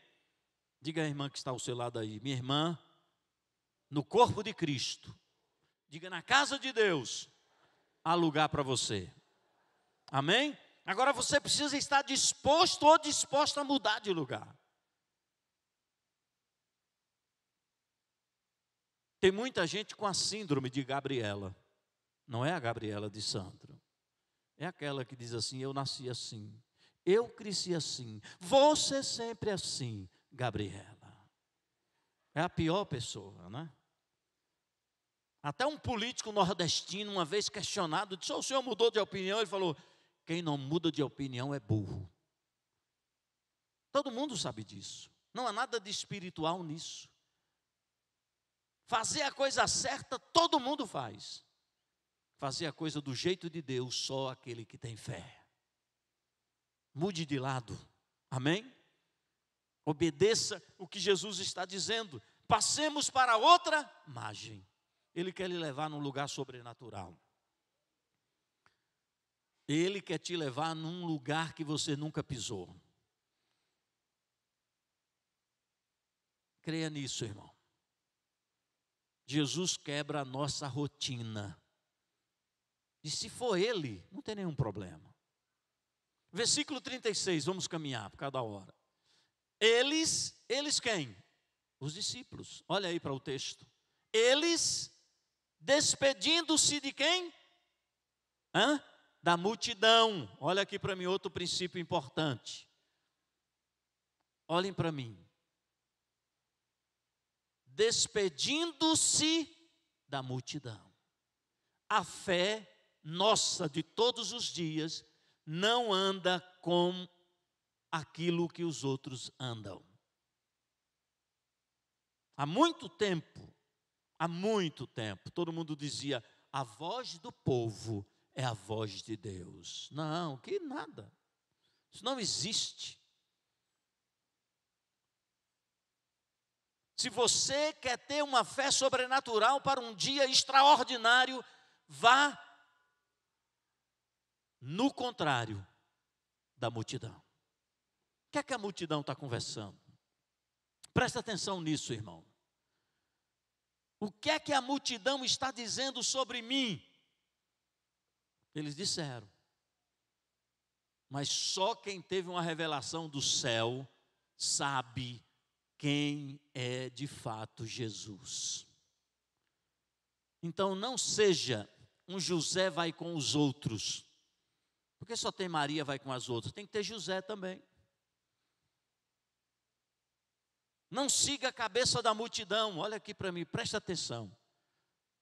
Diga à irmã que está ao seu lado aí, minha irmã, no corpo de Cristo, diga na casa de Deus, há lugar para você, amém? Agora você precisa estar disposto ou disposta a mudar de lugar. Tem muita gente com a síndrome de Gabriela, não é a Gabriela de Sandro, é aquela que diz assim, eu nasci assim. Eu cresci assim, você sempre assim, Gabriela. É a pior pessoa, né? Até um político nordestino, uma vez questionado, disse, o senhor mudou de opinião? Ele falou, quem não muda de opinião é burro. Todo mundo sabe disso. Não há nada de espiritual nisso. Fazer a coisa certa, todo mundo faz. Fazer a coisa do jeito de Deus, só aquele que tem fé. Mude de lado, amém? Obedeça o que Jesus está dizendo. Passemos para outra margem. Ele quer lhe levar num lugar sobrenatural. Ele quer te levar num lugar que você nunca pisou. Creia nisso, irmão. Jesus quebra a nossa rotina. E se for Ele, não tem nenhum problema. Versículo 36, vamos caminhar por cada hora. Eles quem? Os discípulos. Olha aí para o texto. Eles, despedindo-se de quem? da multidão. Olha aqui para mim outro princípio importante. Olhem para mim. Despedindo-se da multidão. A fé nossa de todos os dias não anda com aquilo que os outros andam. Há muito tempo, todo mundo dizia, a voz do povo é a voz de Deus. Não, que nada. Isso não existe. Se você quer ter uma fé sobrenatural para um dia extraordinário, vá no contrário da multidão. O que é que a multidão está conversando? Presta atenção nisso, irmão. O que é que a multidão está dizendo sobre mim? Eles disseram. Mas só quem teve uma revelação do céu sabe quem é de fato Jesus. Então não seja um José vai com os outros. Porque só tem Maria vai com as outras. Tem que ter José também. Não siga a cabeça da multidão. Olha aqui para mim, presta atenção.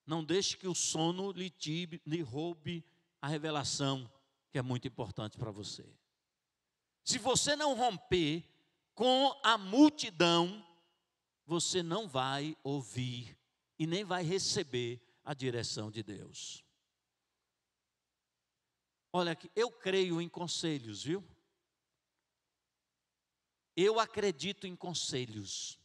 Não deixe que o sono lhe roube a revelação, que é muito importante para você. Se você não romper com a multidão, você não vai ouvir e nem vai receber a direção de Deus. Olha aqui, eu creio em conselhos, viu? Eu acredito em conselhos.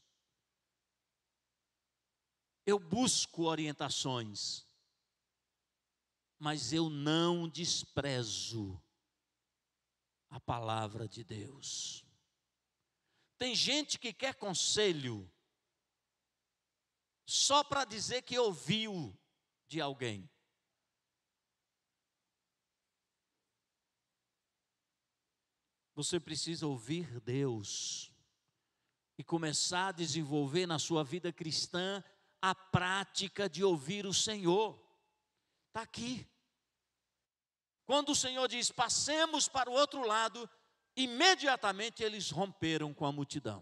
Eu busco orientações. Mas eu não desprezo a palavra de Deus. Tem gente que quer conselho só para dizer que ouviu de alguém. Você precisa ouvir Deus e começar a desenvolver na sua vida cristã a prática de ouvir o Senhor. Está aqui. Quando o Senhor diz, passemos para o outro lado, imediatamente eles romperam com a multidão.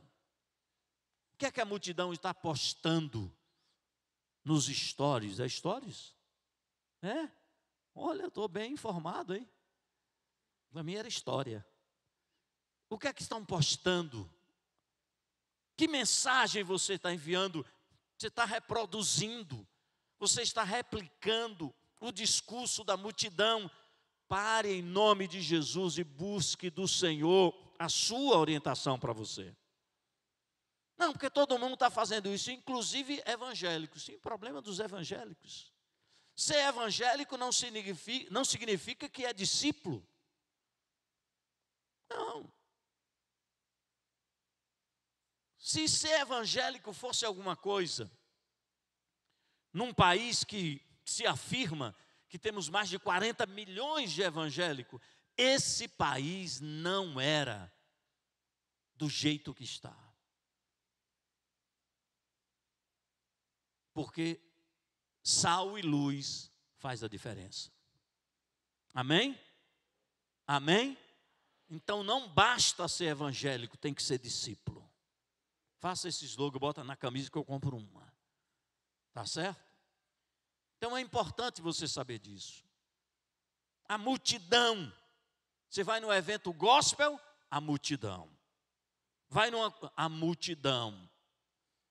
O que é que a multidão está postando nos stories? É stories? É? Olha, eu estou bem informado, hein? Para mim era história. O que é que estão postando? Que mensagem você está enviando? Você está reproduzindo? Você está replicando o discurso da multidão? Pare em nome de Jesus e busque do Senhor a sua orientação para você. Não, porque todo mundo está fazendo isso, inclusive evangélicos. Sim, problema dos evangélicos. Ser evangélico não significa que é discípulo. Não. Se ser evangélico fosse alguma coisa, num país que se afirma que temos mais de 40 milhões de evangélicos, esse país não era do jeito que está. Porque sal e luz faz a diferença. Amém? Amém? Então não basta ser evangélico, tem que ser discípulo. Faça esse slogan, bota na camisa que eu compro uma. Tá certo? Então é importante você saber disso. A multidão. Você vai no evento gospel, a multidão. Vai a multidão.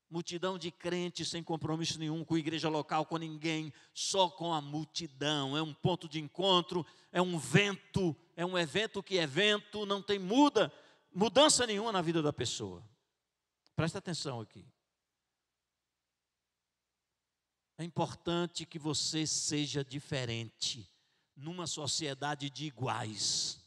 Multidão de crentes sem compromisso nenhum com a igreja local, com ninguém, só com a multidão. É um ponto de encontro, é um evento que é evento, não tem mudança nenhuma na vida da pessoa. Presta atenção aqui. É importante que você seja diferente numa sociedade de iguais.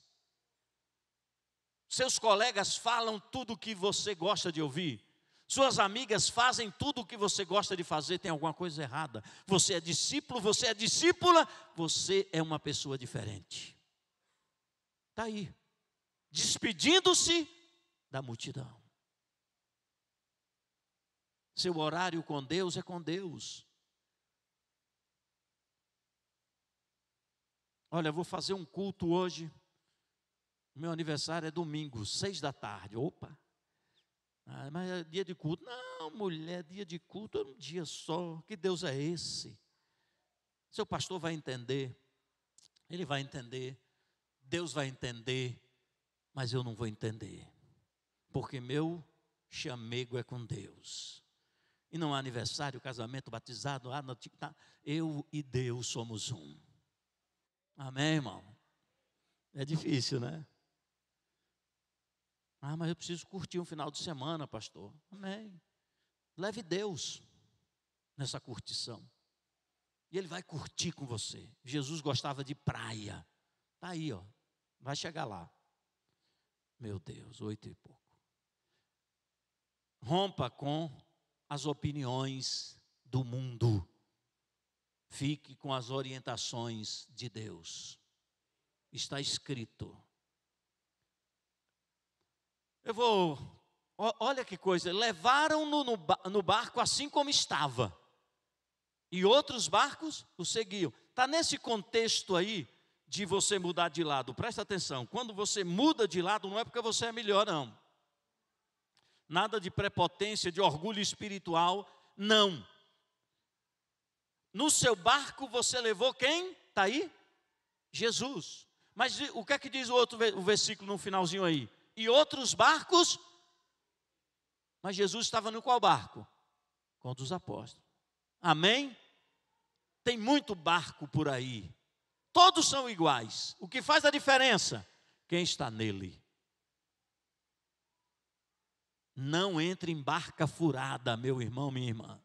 Seus colegas falam tudo o que você gosta de ouvir. Suas amigas fazem tudo o que você gosta de fazer, tem alguma coisa errada. Você é discípulo, você é discípula, você é uma pessoa diferente. Está aí. Despedindo-se da multidão. Seu horário com Deus é com Deus. Olha, eu vou fazer um culto hoje. Meu aniversário é domingo, 6 da tarde. Opa! Mas é dia de culto. Não, mulher, dia de culto é um dia só. Que Deus é esse? Seu pastor vai entender. Ele vai entender. Deus vai entender. Mas eu não vou entender. Porque meu chamego é com Deus. E não há aniversário, casamento, batizado. Eu e Deus somos um. Amém, irmão? É difícil, né? Mas eu preciso curtir um final de semana, pastor. Amém. Leve Deus nessa curtição. E Ele vai curtir com você. Jesus gostava de praia. Está aí, ó. Vai chegar lá. Meu Deus, 8 e pouco. Rompa com as opiniões do mundo. Fique com as orientações de Deus. Está escrito. Olha que coisa, levaram-no no barco assim como estava. E outros barcos o seguiam. Está nesse contexto aí de você mudar de lado. Presta atenção, quando você muda de lado, não é porque você é melhor, não. Nada de prepotência, de orgulho espiritual, não. No seu barco você levou quem? Está aí? Jesus. Mas o que é que diz o versículo no finalzinho aí? E outros barcos? Mas Jesus estava no qual barco? Com o dos apóstolos. Amém? Tem muito barco por aí. Todos são iguais. O que faz a diferença? Quem está nele. Não entre em barca furada, meu irmão, minha irmã.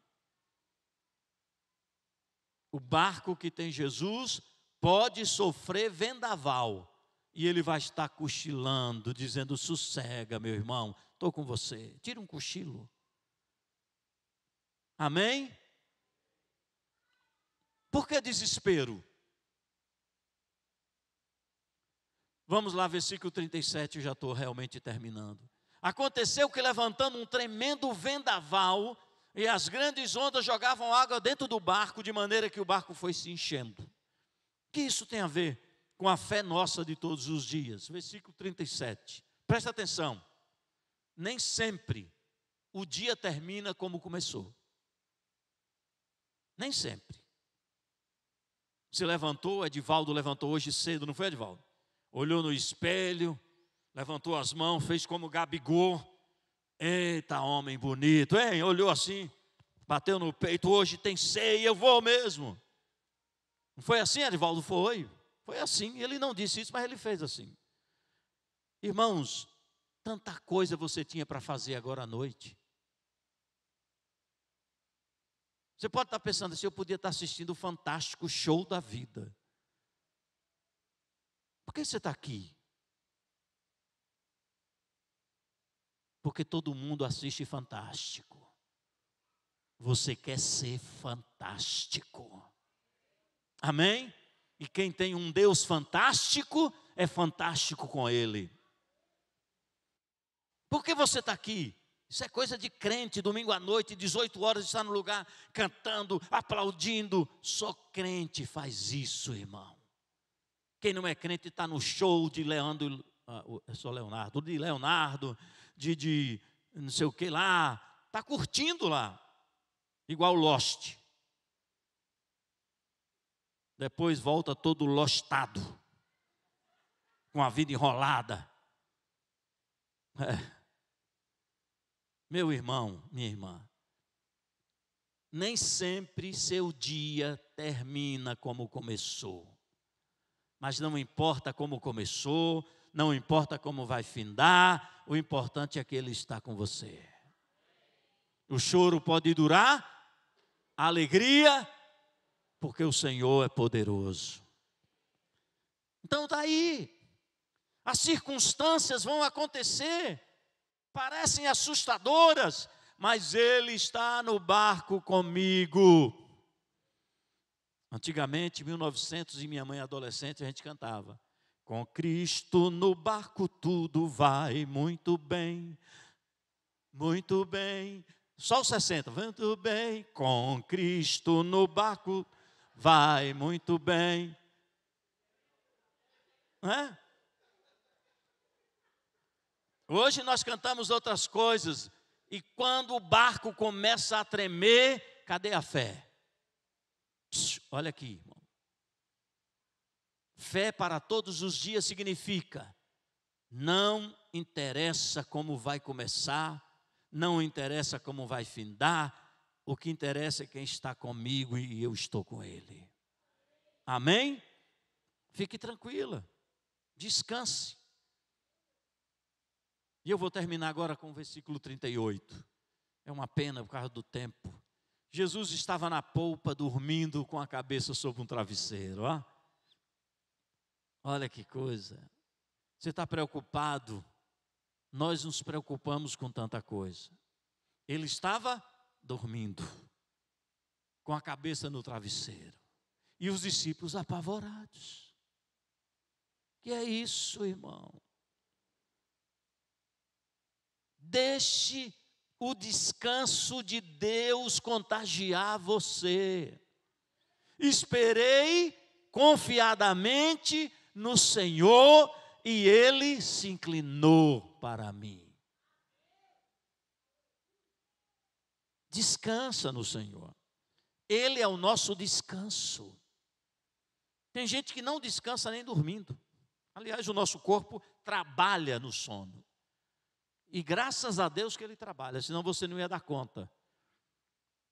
O barco que tem Jesus pode sofrer vendaval. E ele vai estar cochilando, dizendo: sossega, meu irmão, estou com você. Tira um cochilo. Amém? Por que desespero? Vamos lá, versículo 37, eu já estou realmente terminando. Aconteceu que, levantando um tremendo vendaval, e as grandes ondas jogavam água dentro do barco, de maneira que o barco foi se enchendo. O que isso tem a ver com a fé nossa de todos os dias? Versículo 37. Presta atenção. Nem sempre o dia termina como começou. Nem sempre. Se levantou, Edivaldo levantou hoje cedo, não foi, Edivaldo? Olhou no espelho, levantou as mãos, fez como Gabigol. Eita, homem bonito, hein? Olhou assim, bateu no peito, hoje tem ceia, eu vou mesmo. Não foi assim, Edivaldo? Foi assim. Ele não disse isso, mas ele fez assim. Irmãos, tanta coisa você tinha para fazer agora à noite. Você pode estar pensando assim: eu podia estar assistindo o fantástico show da vida. Por que você está aqui? Porque todo mundo assiste fantástico. Você quer ser fantástico. Amém? E quem tem um Deus fantástico, é fantástico com Ele. Por que você está aqui? Isso é coisa de crente, domingo à noite, 18 horas, está no lugar, cantando, aplaudindo. Só crente faz isso, irmão. Quem não é crente está no show de Leonardo, de não sei o que lá, está curtindo lá, igual Lost. Depois volta todo lostado, com a vida enrolada. Meu irmão, minha irmã, nem sempre seu dia termina como começou. Mas não importa como começou, não importa como vai findar, o importante é que Ele está com você. O choro pode durar, a alegria, porque o Senhor é poderoso. Então está aí, as circunstâncias vão acontecer, parecem assustadoras, mas Ele está no barco comigo. Antigamente, em 1900, e minha mãe adolescente, a gente cantava: com Cristo no barco tudo vai muito bem, muito bem. Só os 60, muito bem, com Cristo no barco vai muito bem. não é? Hoje nós cantamos outras coisas, e quando o barco começa a tremer, cadê a fé? Olha aqui, irmão. Fé para todos os dias significa: não interessa como vai começar, não interessa como vai findar, o que interessa é quem está comigo e eu estou com ele. Amém? Fique tranquila, descanse. E eu vou terminar agora com o versículo 38. É uma pena por causa do tempo. Jesus estava na polpa, dormindo com a cabeça sobre um travesseiro. Ó. Olha que coisa. Você está preocupado? Nós nos preocupamos com tanta coisa. Ele estava dormindo, com a cabeça no travesseiro. E os discípulos apavorados. Que é isso, irmão? Deixe o descanso de Deus contagiar você. Esperei confiadamente no Senhor e Ele se inclinou para mim. Descansa no Senhor. Ele é o nosso descanso. Tem gente que não descansa nem dormindo. Aliás, o nosso corpo trabalha no sono. E graças a Deus que ele trabalha, senão você não ia dar conta.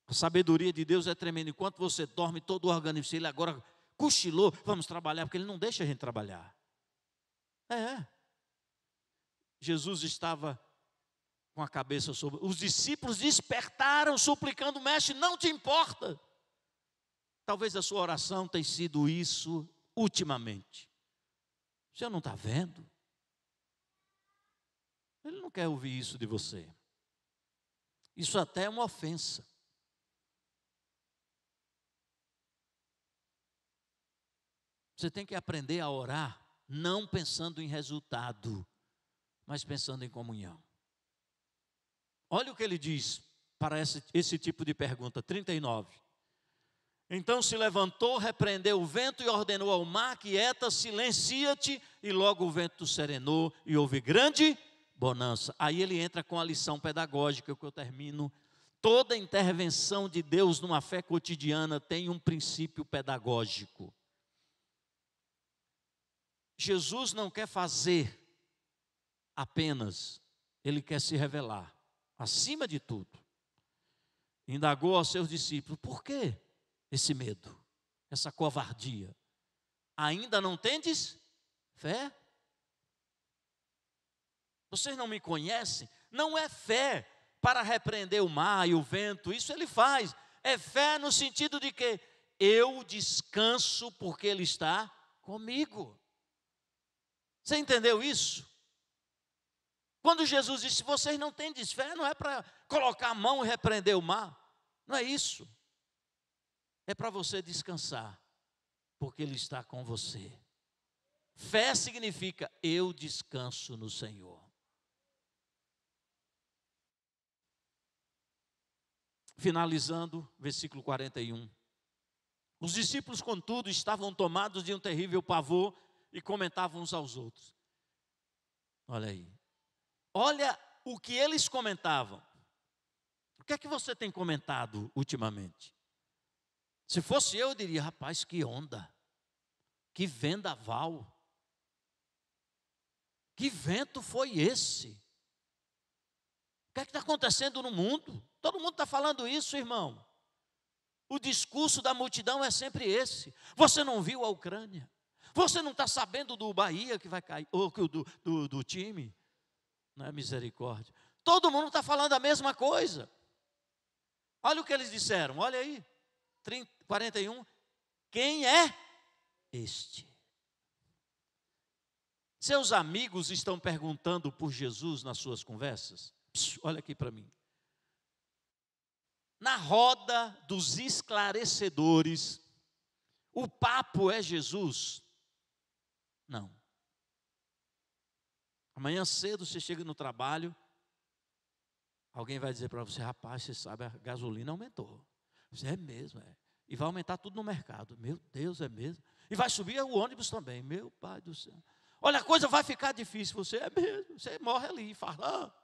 A sabedoria de Deus é tremenda. Enquanto você dorme, todo o organismo, se ele agora cochilou, vamos trabalhar, porque ele não deixa a gente trabalhar. Jesus estava com a cabeça sobre... Os discípulos despertaram, suplicando: mestre, não te importa. Talvez a sua oração tenha sido isso ultimamente. Você não está vendo? Ele não quer ouvir isso de você. Isso até é uma ofensa. Você tem que aprender a orar, não pensando em resultado, mas pensando em comunhão. Olha o que ele diz para esse tipo de pergunta, 39. Então se levantou, repreendeu o vento e ordenou ao mar: quieta, silencia-te. E logo o vento serenou e houve grande bonança. Aí ele entra com a lição pedagógica que eu termino. Toda intervenção de Deus numa fé cotidiana tem um princípio pedagógico. Jesus não quer fazer apenas, ele quer se revelar, acima de tudo. Indagou aos seus discípulos: por que esse medo, essa covardia? Ainda não tendes fé? Vocês não me conhecem? Não é fé para repreender o mar e o vento, isso ele faz. É fé no sentido de que eu descanso porque ele está comigo. Você entendeu isso? Quando Jesus disse: vocês não têm fé, não é para colocar a mão e repreender o mar. Não é isso. É para você descansar, porque ele está com você. Fé significa: eu descanso no Senhor. Finalizando, versículo 41. Os discípulos, contudo, estavam tomados de um terrível pavor e comentavam uns aos outros. Olha aí. Olha o que eles comentavam. O que é que você tem comentado ultimamente? Se fosse eu diria: rapaz, que onda. Que vendaval. Que vento foi esse? O que é que está acontecendo no mundo? Todo mundo está falando isso, irmão. O discurso da multidão é sempre esse. Você não viu a Ucrânia? Você não está sabendo do Bahia que vai cair, ou do time? Não é misericórdia. Todo mundo está falando a mesma coisa. Olha o que eles disseram, olha aí. 41. Quem é este? Seus amigos estão perguntando por Jesus nas suas conversas? Olha aqui para mim. Na roda dos esclarecedores, o papo é Jesus? Não. Amanhã cedo você chega no trabalho, alguém vai dizer para você: rapaz, você sabe, a gasolina aumentou. Você é mesmo, é. E vai aumentar tudo no mercado. Meu Deus, é mesmo. E vai subir o ônibus também. Meu pai do céu. Olha, a coisa vai ficar difícil. Você é mesmo, você morre ali, fala.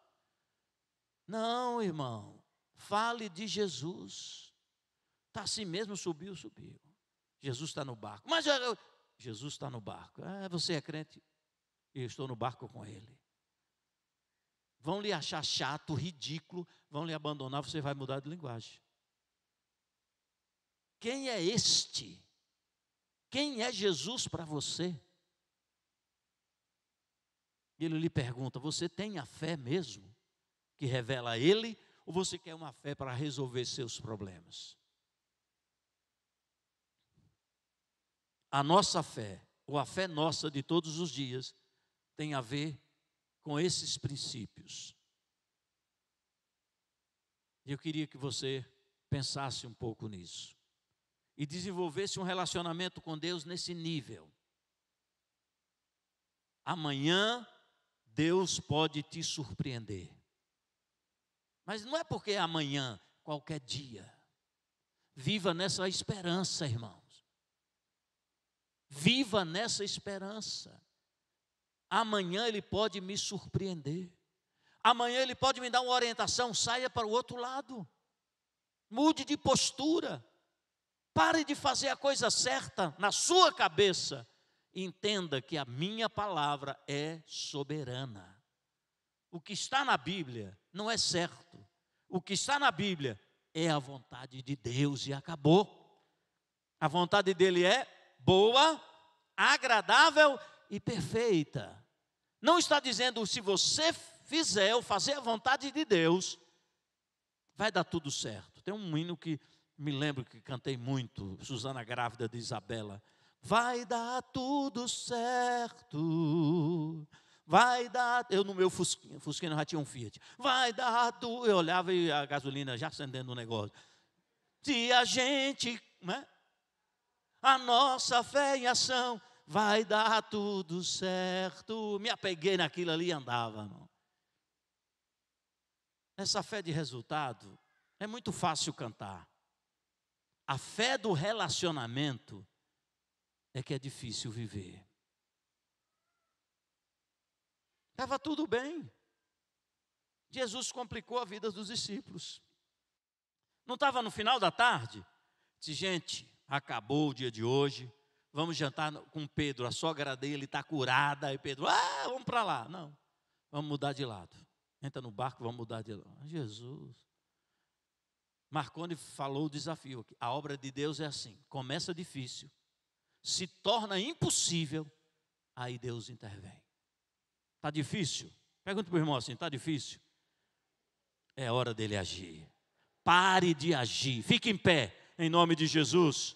Não, irmão, fale de Jesus. Está assim mesmo, subiu. Jesus está no barco. Mas Jesus está no barco. Você é crente? Eu estou no barco com ele. Vão lhe achar chato, ridículo, vão lhe abandonar, você vai mudar de linguagem. Quem é este? Quem é Jesus para você? Ele lhe pergunta, você tem a fé mesmo que revela a Ele? Ou você quer uma fé para resolver seus problemas? A nossa fé, ou a fé nossa de todos os dias, tem a ver com esses princípios. Eu queria que você pensasse um pouco nisso. E desenvolvesse um relacionamento com Deus nesse nível. Amanhã, Deus pode te surpreender. Mas não é porque é amanhã, qualquer dia. Viva nessa esperança, irmãos. Viva nessa esperança. Amanhã Ele pode me surpreender. Amanhã Ele pode me dar uma orientação, saia para o outro lado. Mude de postura. Pare de fazer a coisa certa na sua cabeça. Entenda que a minha palavra é soberana. O que está na Bíblia não é certo. O que está na Bíblia é a vontade de Deus e acabou. A vontade dele é boa, agradável e perfeita. Não está dizendo se você fizer ou fazer a vontade de Deus, vai dar tudo certo. Tem um hino que me lembro que cantei muito, Susana grávida de Isabela. Vai dar tudo certo, vai dar... Eu no meu Fusquinha já tinha um Fiat. Vai dar tudo... Eu olhava e a gasolina já acendendo o negócio. Se a gente... Né? A nossa fé em ação, vai dar tudo certo. Me apeguei naquilo ali e andava, irmão. Essa fé de resultado é muito fácil cantar. A fé do relacionamento é que é difícil viver. Estava tudo bem. Jesus complicou a vida dos discípulos. Não estava no final da tarde? Disse, gente, acabou o dia de hoje. Vamos jantar com Pedro. A sogra dele está curada. E Pedro, vamos para lá. Não, vamos mudar de lado. Entra no barco, vamos mudar de lado. Jesus. Marconi falou o desafio aqui. A obra de Deus é assim. Começa difícil. Se torna impossível. Aí Deus intervém. Está difícil? Pergunta para o irmão assim, está difícil? É hora dele agir. Pare de agir. Fique em pé, em nome de Jesus.